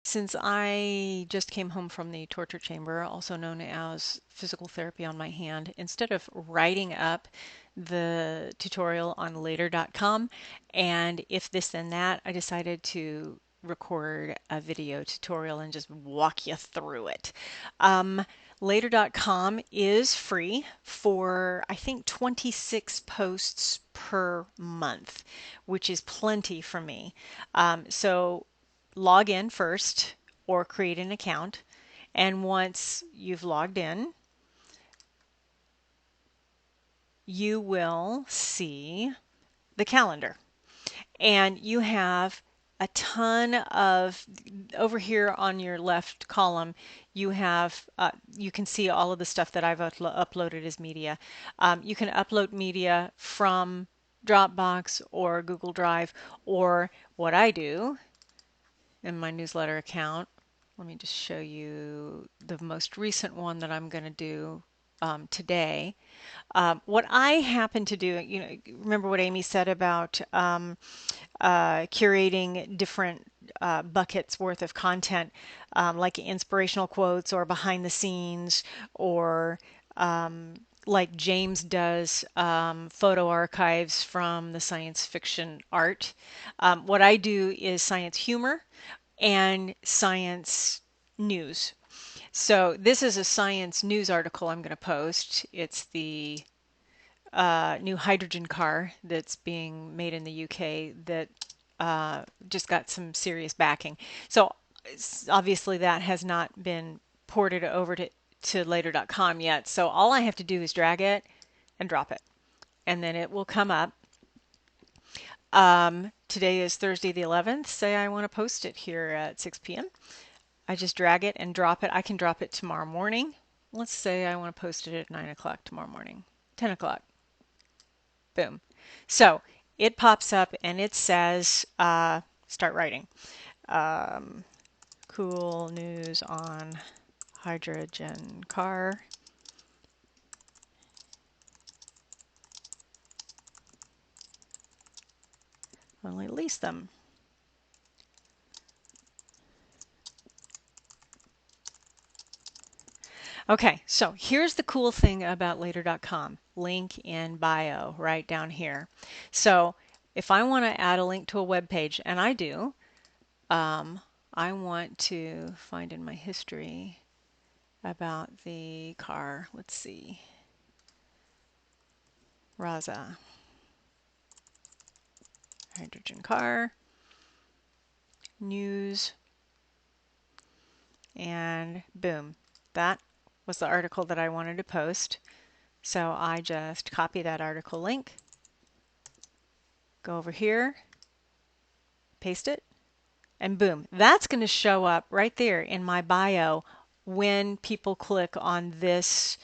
Since I just came home from the torture chamber, also known as physical therapy on my hand, instead of writing up the tutorial on later.com and if this then that, I decided to record a video tutorial and just walk you through it. Um, Later.com is free for, I think, 26 posts per month, which is plenty for me. So log in first or create an account. And once you've logged in, you will see the calendar. And you have a ton of, over here on your left column, you have, you can see all of the stuff that I've uploaded as media. You can upload media from Dropbox or Google Drive, or what I do in my newsletter account. Let me just show you the most recent one that I'm going to do today. What I happen to do, remember what Amy said about curating different buckets worth of content, like inspirational quotes or behind the scenes, or like James does, photo archives from the science fiction art. What I do is science humor and science news. So this is a science news article I'm going to post. It's the new hydrogen car that's being made in the UK that just got some serious backing. So obviously that has not been ported over to later.com yet. So all I have to do is drag it and drop it, and then it will come up. Today is Thursday the 11th. Say I want to post it here at 6 p.m. I just drag it and drop it. I can drop it tomorrow morning. Let's say I want to post it at 9 o'clock tomorrow morning, 10 o'clock. Boom. So it pops up and it says, start writing. Um, cool news on hydrogen car. Only lease them. Okay, so here's the cool thing about later.com. Link in bio right down here. So if I want to add a link to a web page, and I do, I want to find in my history about the car. Let's see. Raza. Hydrogen car. News. And boom. That was the article that I wanted to post. So I just copy that article link, go over here, paste it, and boom. That's going to show up right there in my bio when people click on this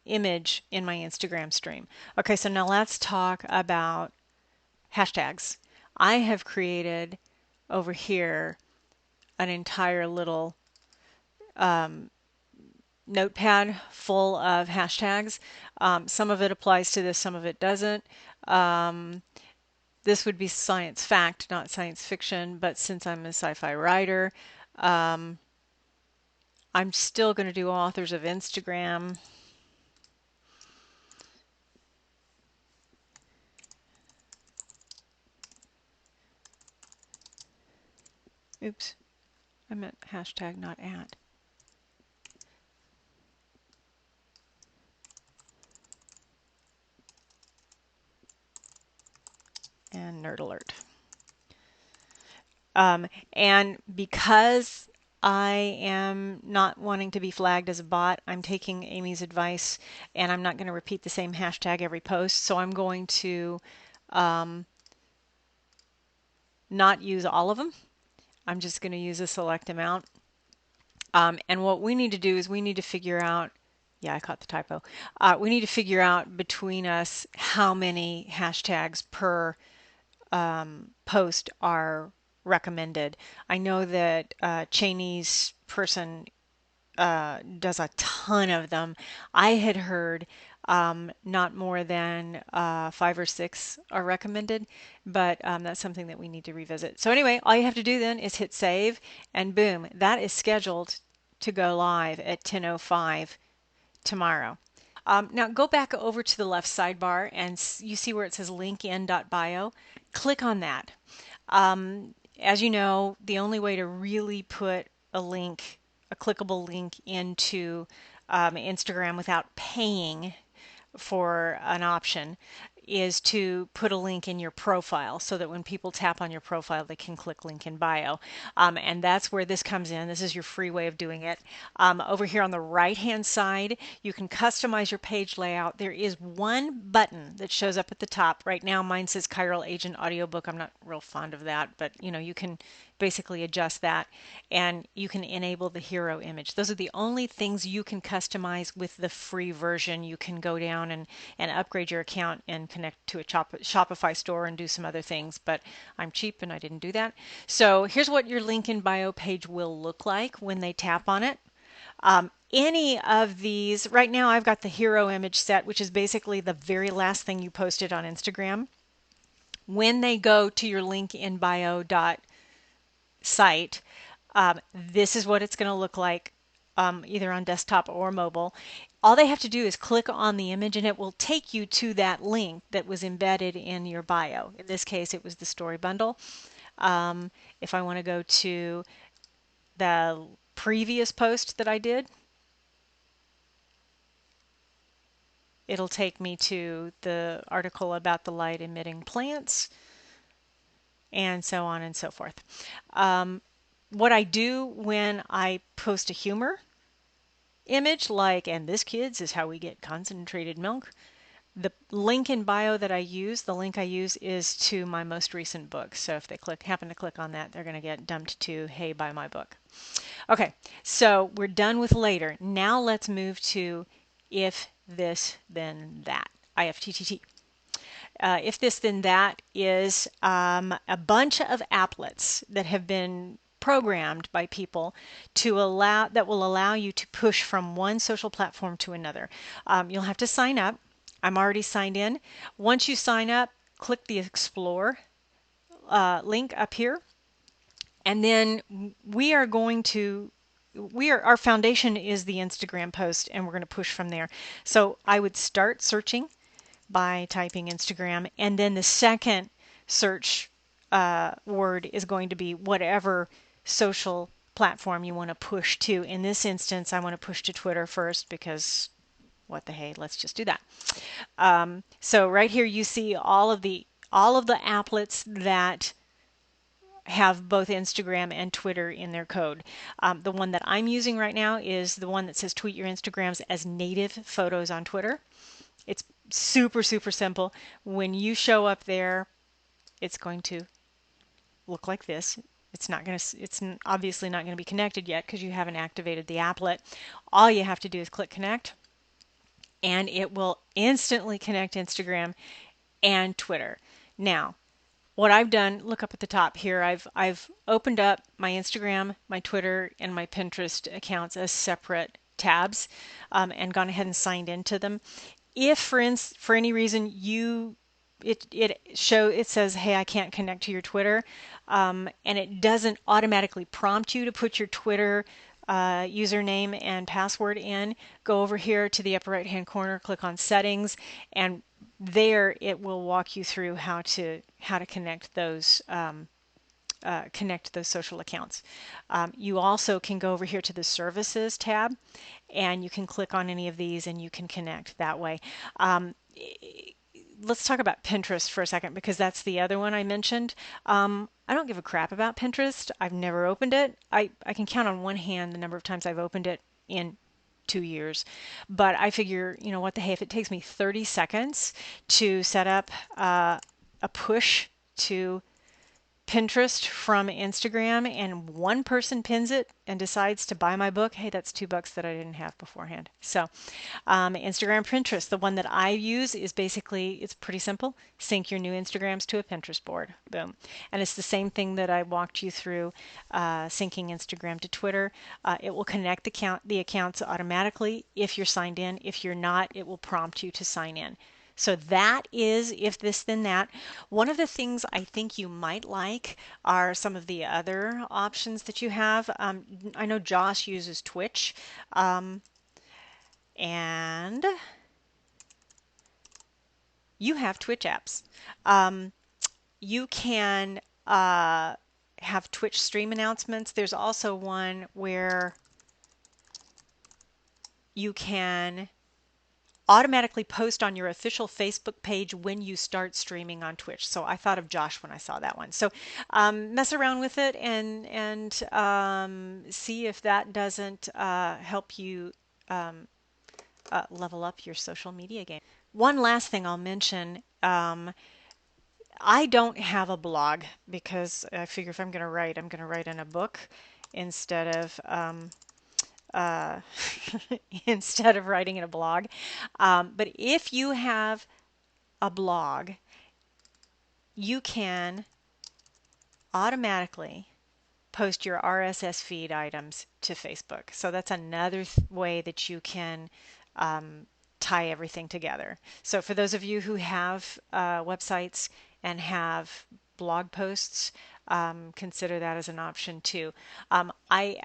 image in my Instagram stream. Okay, so now let's talk about hashtags. I have created over here an entire little notepad full of hashtags. Some of it applies to this, some of it doesn't. This would be science fact, not science fiction, but since I'm a sci-fi writer, I'm still going to do authors of Instagram. Oops, I meant hashtag, not at. And nerd alert. And because I am not wanting to be flagged as a bot, I'm taking Amy's advice and I'm not going to repeat the same hashtag every post. So I'm going to not use all of them. I'm just going to use a select amount. And what we need to do is we need to figure out, yeah, I caught the typo. We need to figure out between us how many hashtags per post are recommended. I know that Cheney's person does a ton of them. I had heard Not more than 5 or 6 are recommended, but that's something that we need to revisit. So anyway, all you have to do then is hit save, and boom, that is scheduled to go live at 10:05 tomorrow. Now go back over to the left sidebar and you see where it says linkin.bio. Click on that. As you know, the only way to really put a link, a clickable link into Instagram without paying for an option is to put a link in your profile so that when people tap on your profile, they can click link in bio. And that's where this comes in. This is your free way of doing it. Over here on the right hand side, you can customize your page layout. There is one button that shows up at the top. Right now, mine says Chiral Agent Audiobook. I'm not real fond of that, but you can basically adjust that and you can enable the hero image. Those are the only things you can customize with the free version. You can go down and upgrade your account and connect to a Shopify store and do some other things, but I'm cheap and I didn't do that. So here's what your link in bio page will look like when they tap on it. Any of these, right now I've got the hero image set, which is basically the very last thing you posted on Instagram. When they go to your link in bio site, this is what it's going to look like either on desktop or mobile. All they have to do is click on the image and it will take you to that link that was embedded in your bio. In this case, it was the story bundle. If I want to go to the previous post that I did, it'll take me to the article about the light emitting plants and so on and so forth. What I do when I post a humor image like, and this kids is how we get concentrated milk. The link in bio that I use, the link I use is to my most recent book. So if they happen to click on that, they're going to get dumped to, hey, buy my book. Okay, so we're done with later. Now let's move to if this then that, IFTTT. If this then that is a bunch of applets that have been programmed by people to allow that will allow you to push from one social platform to another. You'll have to sign up. I'm already signed in. Once you sign up, click the explore link up here, and then our foundation is the Instagram post, and we're going to push from there. So I would start searching by typing Instagram, and then the second search word is going to be whatever social platform you want to push to. In this instance, I want to push to Twitter first because what the hey, let's just do that. So right here you see all of the applets that have both Instagram and Twitter in their code. The one that I'm using right now is the one that says tweet your Instagrams as native photos on Twitter. It's super, super simple. When you show up there, it's going to look like this. It's obviously not going to be connected yet because you haven't activated the applet. All you have to do is click connect and it will instantly connect Instagram and Twitter. Now, what I've done, look up at the top here, I've opened up my Instagram, my Twitter, and my Pinterest accounts as separate tabs and gone ahead and signed into them. If for any reason it says, hey, I can't connect to your Twitter, and it doesn't automatically prompt you to put your Twitter username and password in, go over here to the upper right hand corner, click on settings, and there it will walk you through how to connect those social accounts. You also can go over here to the services tab and you can click on any of these and you can connect that way. Let's talk about Pinterest for a second because that's the other one I mentioned. I don't give a crap about Pinterest. I've never opened it. I can count on one hand the number of times I've opened it in 2 years. But I figure, what the hey, if it takes me 30 seconds to set up a push to Pinterest from Instagram and one person pins it and decides to buy my book, hey, that's $2 that I didn't have beforehand. So Instagram, Pinterest, the one that I use is basically, it's pretty simple. Sync your new Instagrams to a Pinterest board. Boom. And it's the same thing that I walked you through, syncing Instagram to Twitter. It will connect the accounts automatically if you're signed in. If you're not, it will prompt you to sign in. So that is if this then that. One of the things I think you might like are some of the other options that you have. I know Josh uses Twitch, and you have Twitch apps. You can have Twitch stream announcements. There's also one where you can automatically post on your official Facebook page when you start streaming on Twitch. So I thought of Josh when I saw that one. So mess around with it and see if that doesn't help you level up your social media game. One last thing I'll mention. I don't have a blog because I figure if I'm going to write, I'm going to write in a book instead of uh, instead of writing in a blog. But if you have a blog, you can automatically post your RSS feed items to Facebook. So that's another way that you can tie everything together. So for those of you who have websites and have blog posts, consider that as an option too. I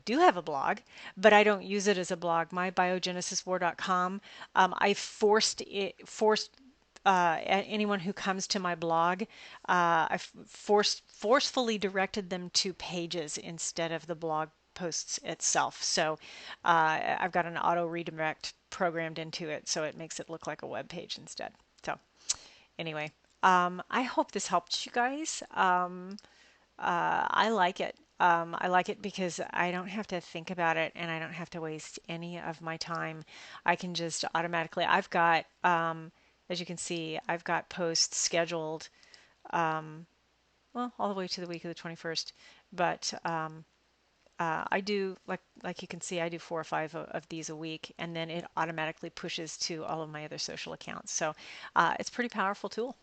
do have a blog, but I don't use it as a blog. My biogenesiswar.com, I forced anyone who comes to my blog, I forcefully directed them to pages instead of the blog posts itself. So I've got an auto redirect programmed into it, so it makes it look like a web page instead. So anyway, I hope this helped you guys. I like it. I like it because I don't have to think about it and I don't have to waste any of my time. I can just automatically, as you can see, I've got posts scheduled, well, all the way to the week of the 21st. But I do, like you can see, I do 4 or 5 of these a week, and then it automatically pushes to all of my other social accounts. So it's a pretty powerful tool.